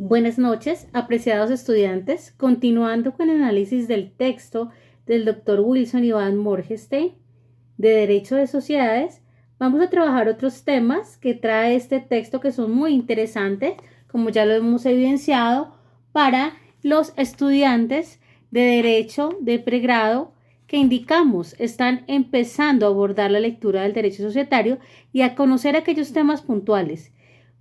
Buenas noches, apreciados estudiantes. Continuando con el análisis del texto del Dr. Wilson Iván Morgenstern de Derecho de Sociedades, vamos a trabajar otros temas que trae este texto que son muy interesantes, como ya lo hemos evidenciado, para los estudiantes de Derecho de pregrado que indicamos están empezando a abordar la lectura del derecho societario y a conocer aquellos temas puntuales.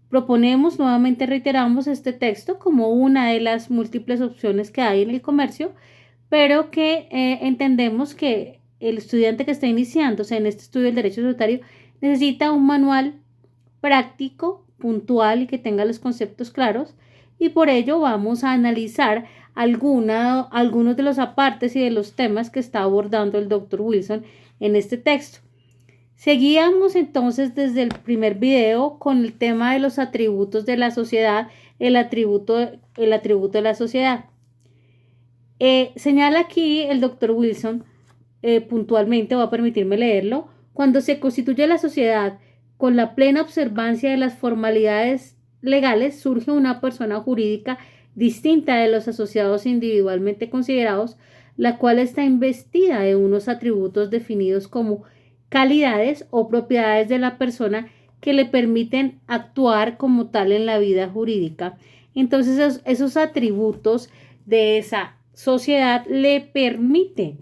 Proponemos, nuevamente reiteramos este texto como una de las múltiples opciones que hay en el comercio, pero que entendemos que el estudiante que está iniciándose en este estudio del derecho societario necesita un manual práctico, puntual y que tenga los conceptos claros, y por ello vamos a analizar algunos de los apartes y de los temas que está abordando el Dr. Wilson en este texto. Seguíamos entonces desde el primer video con el tema de los atributos de la sociedad, el atributo de la sociedad. Señala aquí el Dr. Wilson, puntualmente, voy a permitirme leerlo, cuando se constituye la sociedad con la plena observancia de las formalidades legales, surge una persona jurídica distinta de los asociados individualmente considerados, la cual está investida de unos atributos definidos como calidades o propiedades de la persona que le permiten actuar como tal en la vida jurídica. Entonces, esos atributos de esa sociedad le permiten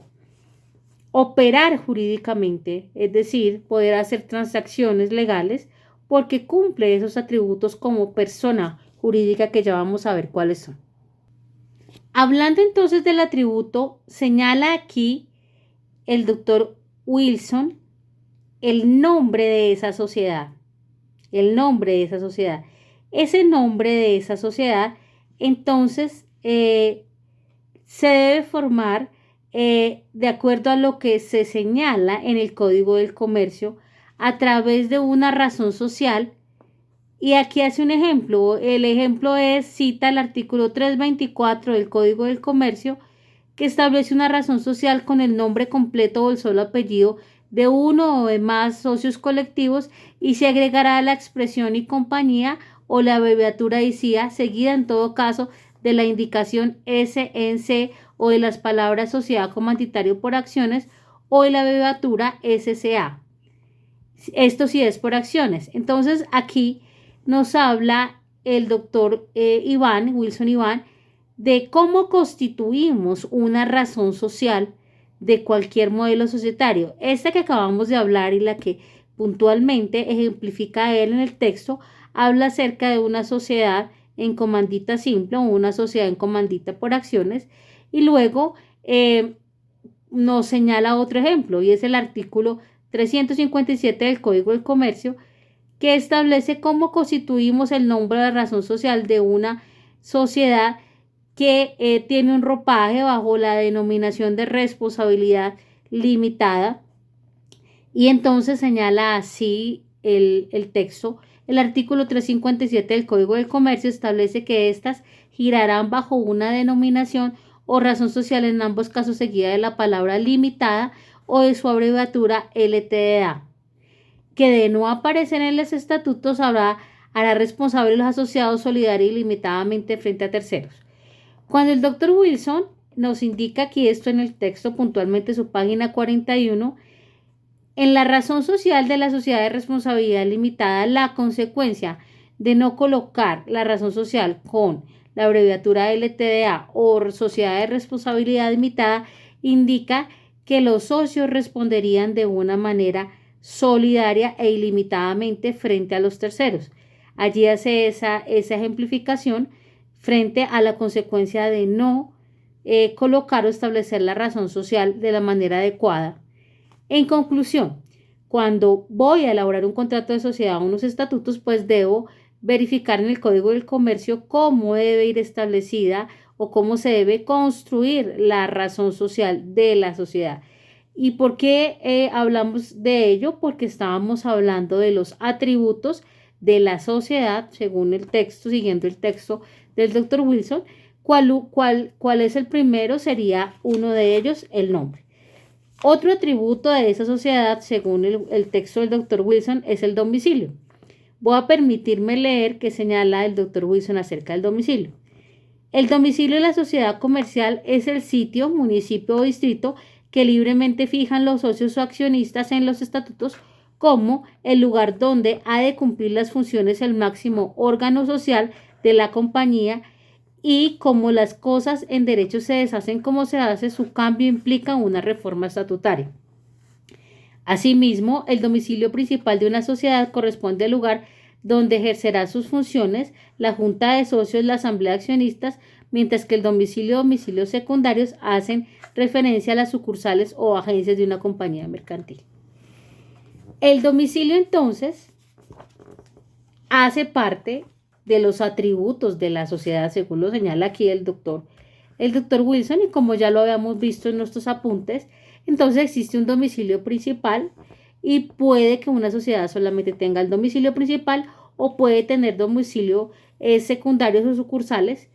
operar jurídicamente, es decir, poder hacer transacciones legales porque cumple esos atributos como persona jurídica que ya vamos a ver cuáles son. Hablando entonces del atributo, señala aquí el doctor Wilson el nombre de esa sociedad, Ese nombre de esa sociedad, entonces, se debe formar de acuerdo a lo que se señala en el Código del Comercio a través de una razón social. Y aquí hace un ejemplo. El ejemplo cita el artículo 324 del Código del Comercio, que establece una razón social con el nombre completo o el solo apellido de uno o de más socios colectivos, y se agregará la expresión y compañía o la abreviatura ICIA, seguida en todo caso de la indicación SNC o de las palabras sociedad comanditario por acciones o de la abreviatura SCA. Esto sí es por acciones. Entonces aquí nos habla el doctor Wilson Iván, de cómo constituimos una razón social de cualquier modelo societario. Esta que acabamos de hablar y la que puntualmente ejemplifica él en el texto, habla acerca de una sociedad en comandita simple o una sociedad en comandita por acciones, y luego nos señala otro ejemplo, y es el artículo 357 del Código del Comercio, que establece cómo constituimos el nombre de la razón social de una sociedad que tiene un ropaje bajo la denominación de responsabilidad limitada. Y entonces señala así el texto. El artículo 357 del Código del Comercio establece que éstas girarán bajo una denominación o razón social, en ambos casos seguida de la palabra limitada o de su abreviatura LTDA, que de no aparecer en los estatutos hará responsable a los asociados solidaria y limitadamente frente a terceros. Cuando el doctor Wilson nos indica aquí esto en el texto, puntualmente su página 41, en la razón social de la sociedad de responsabilidad limitada, la consecuencia de no colocar la razón social con la abreviatura LTDA o sociedad de responsabilidad limitada indica que los socios responderían de una manera solidaria e ilimitadamente frente a los terceros. Allí hace esa ejemplificación frente a la consecuencia de no colocar o establecer la razón social de la manera adecuada. En conclusión, cuando voy a elaborar un contrato de sociedad o unos estatutos, pues debo verificar en el Código del Comercio cómo debe ir establecida o cómo se debe construir la razón social de la sociedad. ¿Y por qué hablamos de ello? Porque estábamos hablando de los atributos de la sociedad, según el texto, siguiendo el texto del doctor Wilson. ¿Cuál es el primero? Sería uno de ellos, el nombre. Otro atributo de esa sociedad, según el texto del doctor Wilson, es el domicilio. Voy a permitirme leer qué señala el doctor Wilson acerca del domicilio. El domicilio de la sociedad comercial es el sitio, municipio o distrito que libremente fijan los socios o accionistas en los estatutos como el lugar donde ha de cumplir las funciones el máximo órgano social de la compañía, y como las cosas en derecho se deshacen como se hace, su cambio implica una reforma estatutaria. Asimismo, el domicilio principal de una sociedad corresponde al lugar donde ejercerá sus funciones la junta de socios, la asamblea de accionistas, mientras que el domicilios secundarios hacen referencia a las sucursales o agencias de una compañía mercantil. El domicilio, entonces, hace parte de los atributos de la sociedad, según lo señala aquí el doctor Wilson, y como ya lo habíamos visto en nuestros apuntes, entonces existe un domicilio principal y puede que una sociedad solamente tenga el domicilio principal o puede tener domicilio secundarios o sucursales.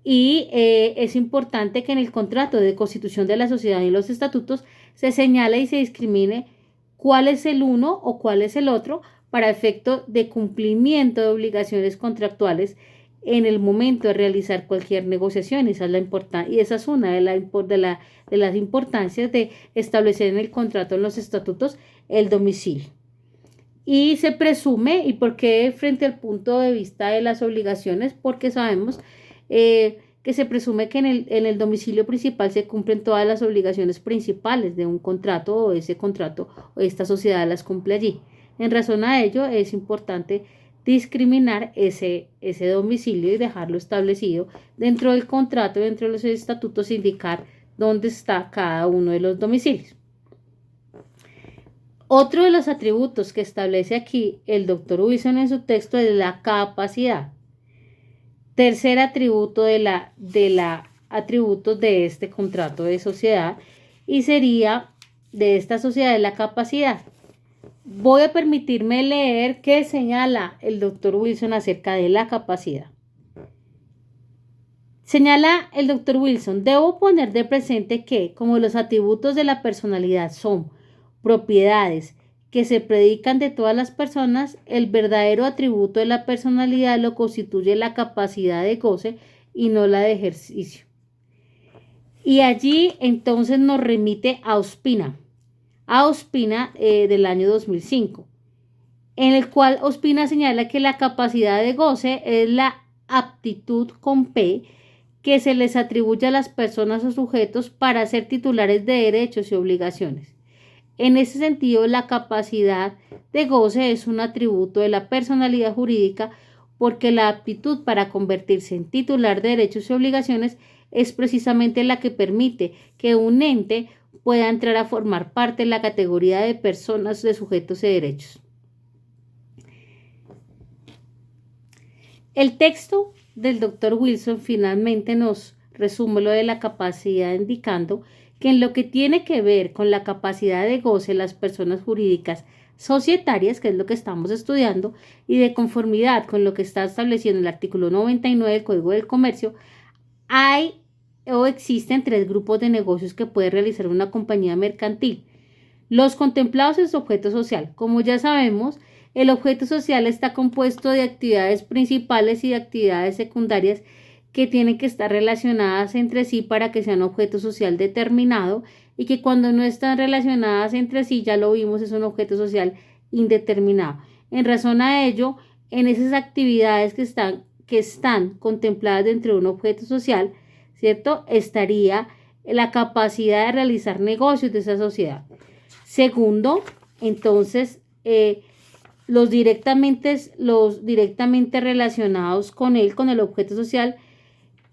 Y es importante que en el contrato de constitución de la sociedad y los estatutos se señale y se discrimine cuál es el uno o cuál es el otro para efecto de cumplimiento de obligaciones contractuales en el momento de realizar cualquier negociación. Esa es una de las importancias de establecer en el contrato, en los estatutos, el domicilio. Y se presume, ¿y por qué frente al punto de vista de las obligaciones? Porque sabemos que se presume que en el domicilio principal se cumplen todas las obligaciones principales de un contrato, o ese contrato o esta sociedad las cumple allí. En razón a ello, es importante discriminar ese domicilio y dejarlo establecido dentro del contrato, dentro de los estatutos, indicar dónde está cada uno de los domicilios. Otro de los atributos que establece aquí el doctor Wilson en su texto es la capacidad. Tercer atributo de atributos de este contrato de sociedad, y sería de esta sociedad de la capacidad. Voy a permitirme leer qué señala el doctor Wilson acerca de la capacidad. Señala el doctor Wilson: debo poner de presente que, como los atributos de la personalidad son propiedades que se predican de todas las personas, el verdadero atributo de la personalidad lo constituye la capacidad de goce y no la de ejercicio. Y allí entonces nos remite a Ospina del año 2005, en el cual Ospina señala que la capacidad de goce es la aptitud con P que se les atribuye a las personas o sujetos para ser titulares de derechos y obligaciones. En ese sentido, la capacidad de goce es un atributo de la personalidad jurídica, porque la aptitud para convertirse en titular de derechos y obligaciones es precisamente la que permite que un ente pueda entrar a formar parte de la categoría de personas, de sujetos de derechos. El texto del doctor Wilson finalmente nos resume lo de la capacidad, indicando que en lo que tiene que ver con la capacidad de goce de las personas jurídicas societarias, que es lo que estamos estudiando, y de conformidad con lo que está estableciendo el artículo 99 del Código del Comercio, hay o existen tres grupos de negocios que puede realizar una compañía mercantil. Los contemplados en su objeto social. Como ya sabemos, el objeto social está compuesto de actividades principales y de actividades secundarias que tienen que estar relacionadas entre sí para que sean objeto social determinado, y que cuando no están relacionadas entre sí, ya lo vimos, es un objeto social indeterminado. En razón a ello, en esas actividades que están contempladas dentro de un objeto social, ¿cierto?, estaría la capacidad de realizar negocios de esa sociedad. Segundo, entonces, los directamente relacionados con el objeto social,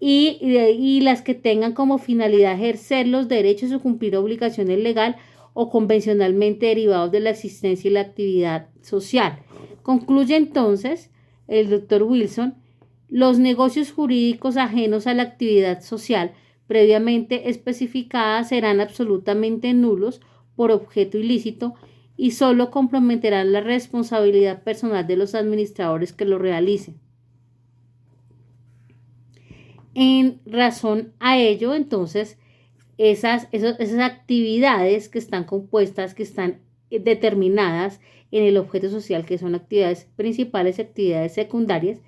y las que tengan como finalidad ejercer los derechos o cumplir obligaciones legal o convencionalmente derivados de la existencia y la actividad social. Concluye entonces el doctor Wilson: los negocios jurídicos ajenos a la actividad social previamente especificada serán absolutamente nulos por objeto ilícito y solo comprometerán la responsabilidad personal de los administradores que lo realicen. En razón a ello, entonces, esas actividades que están compuestas, que están determinadas en el objeto social, que son actividades principales y actividades secundarias,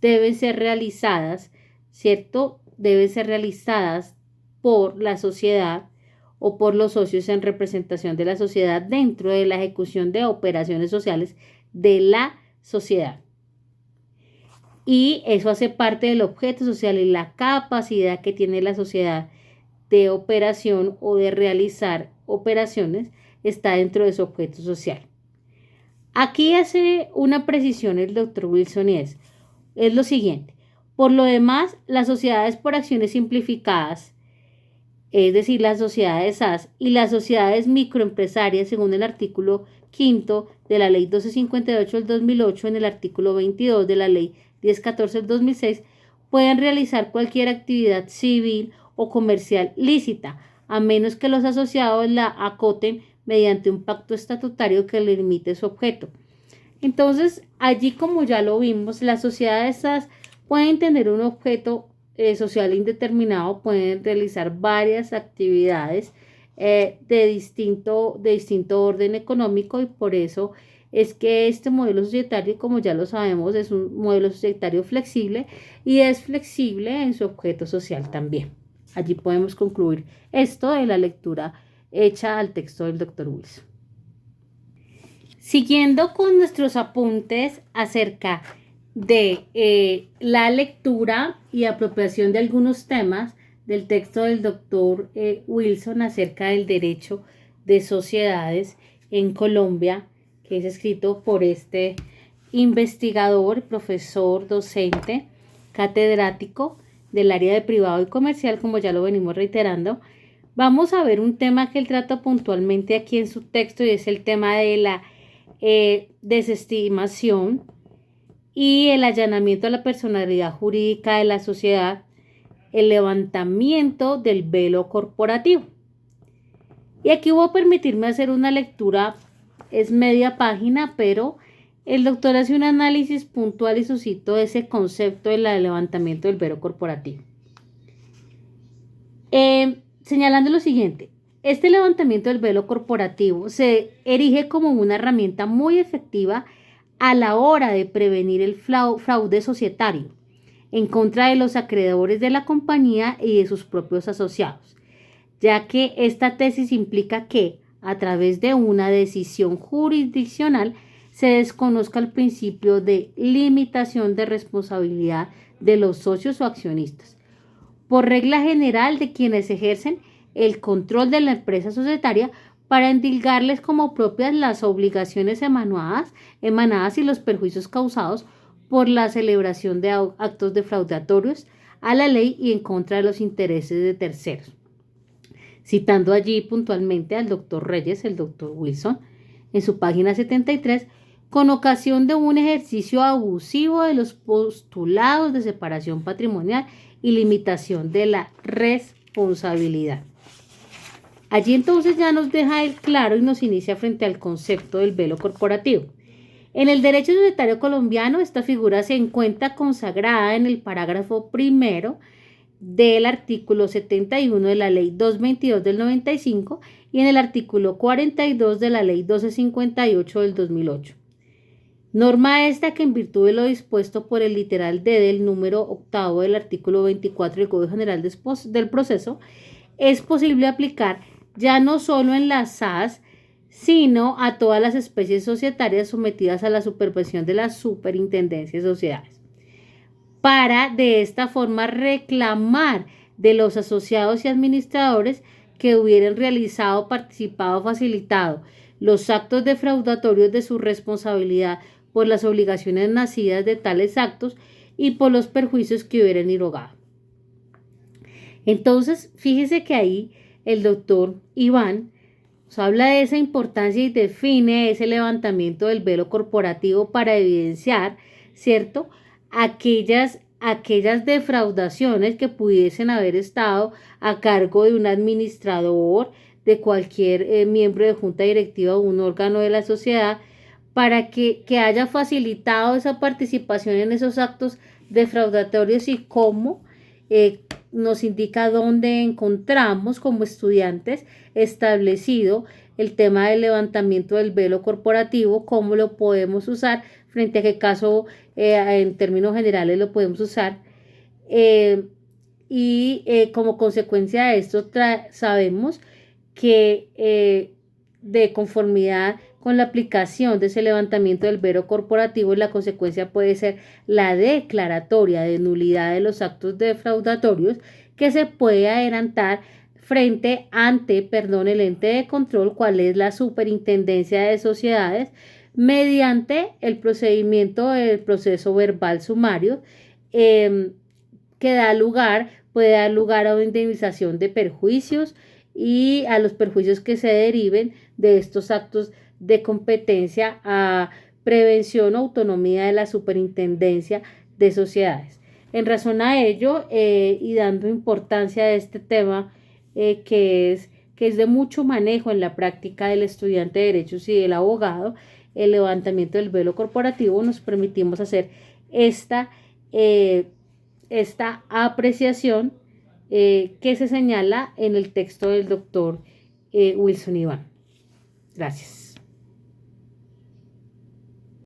deben ser realizadas, ¿cierto? Deben ser realizadas por la sociedad o por los socios en representación de la sociedad dentro de la ejecución de operaciones sociales de la sociedad. Y eso hace parte del objeto social y la capacidad que tiene la sociedad de operación o de realizar operaciones está dentro de su objeto social. Aquí hace una precisión el doctor Wilson y es lo siguiente. Por lo demás, las sociedades por acciones simplificadas, es decir, las sociedades SAS y las sociedades microempresarias, según el artículo 5 de la Ley 1258 del 2008, en el artículo 22 de la Ley 1014 del 2006, pueden realizar cualquier actividad civil o comercial lícita, a menos que los asociados la acoten mediante un pacto estatutario que le limite su objeto. Entonces, allí, como ya lo vimos, las sociedades SAS pueden tener un objeto social indeterminado, pueden realizar varias actividades de distinto orden económico, y por eso es que este modelo societario, como ya lo sabemos, es un modelo societario flexible y es flexible en su objeto social también. Allí podemos concluir esto de la lectura hecha al texto del doctor Wilson. Siguiendo con nuestros apuntes acerca de la lectura y apropiación de algunos temas del texto del doctor Wilson acerca del derecho de sociedades en Colombia, que es escrito por este investigador, profesor, docente, catedrático del área de privado y comercial, como ya lo venimos reiterando, vamos a ver un tema que él trata puntualmente aquí en su texto, y es el tema de la desestimación y el allanamiento a la personalidad jurídica de la sociedad, el levantamiento del velo corporativo. Y aquí voy a permitirme hacer una lectura, es media página, pero el doctor hace un análisis puntual y suscito ese concepto del levantamiento del velo corporativo. Señalando lo siguiente: este levantamiento del velo corporativo se erige como una herramienta muy efectiva a la hora de prevenir el fraude societario en contra de los acreedores de la compañía y de sus propios asociados, ya que esta tesis implica que, a través de una decisión jurisdiccional, se desconozca el principio de limitación de responsabilidad de los socios o accionistas, por regla general de quienes ejercen el control de la empresa societaria, para endilgarles como propias las obligaciones emanadas y los perjuicios causados por la celebración de actos defraudatorios a la ley y en contra de los intereses de terceros. Citando allí puntualmente al doctor Reyes, el doctor Wilson, en su página 73, con ocasión de un ejercicio abusivo de los postulados de separación patrimonial y limitación de la responsabilidad. Allí entonces ya nos deja el claro y nos inicia frente al concepto del velo corporativo. En el derecho societario colombiano, esta figura se encuentra consagrada en el parágrafo primero del artículo 71 de la Ley 222 del 95 y en el artículo 42 de la Ley 1258 del 2008. Norma esta que, en virtud de lo dispuesto por el literal D del número octavo del artículo 24 del Código General del Proceso, es posible aplicar ya no solo en las SAS, sino a todas las especies societarias sometidas a la supervisión de la Superintendencia de Sociedades, para de esta forma reclamar de los asociados y administradores que hubieran realizado, participado o facilitado los actos defraudatorios de su responsabilidad por las obligaciones nacidas de tales actos y por los perjuicios que hubieran irrogado. Entonces, fíjese que ahí el doctor Iván nos habla de esa importancia y define ese levantamiento del velo corporativo para evidenciar, ¿cierto?, aquellas defraudaciones que pudiesen haber estado a cargo de un administrador, de cualquier miembro de junta directiva o un órgano de la sociedad, para que haya facilitado esa participación en esos actos defraudatorios, y cómo nos indica dónde encontramos como estudiantes establecido el tema del levantamiento del velo corporativo, cómo lo podemos usar, frente a qué caso en términos generales lo podemos usar. Como consecuencia de esto sabemos que de conformidad con la aplicación de ese levantamiento del velo corporativo, la consecuencia puede ser la declaratoria de nulidad de los actos defraudatorios que se puede adelantar ante el ente de control, cual es la Superintendencia de Sociedades, mediante el procedimiento del proceso verbal sumario, que puede dar lugar a una indemnización de perjuicios y a los perjuicios que se deriven de estos actos de competencia a prevención o autonomía de la Superintendencia de Sociedades. En razón a ello y dando importancia a este tema que es de mucho manejo en la práctica del estudiante de Derechos y del abogado, el levantamiento del velo corporativo, nos permitimos hacer esta apreciación que se señala en el texto del doctor Wilson Iván. Gracias.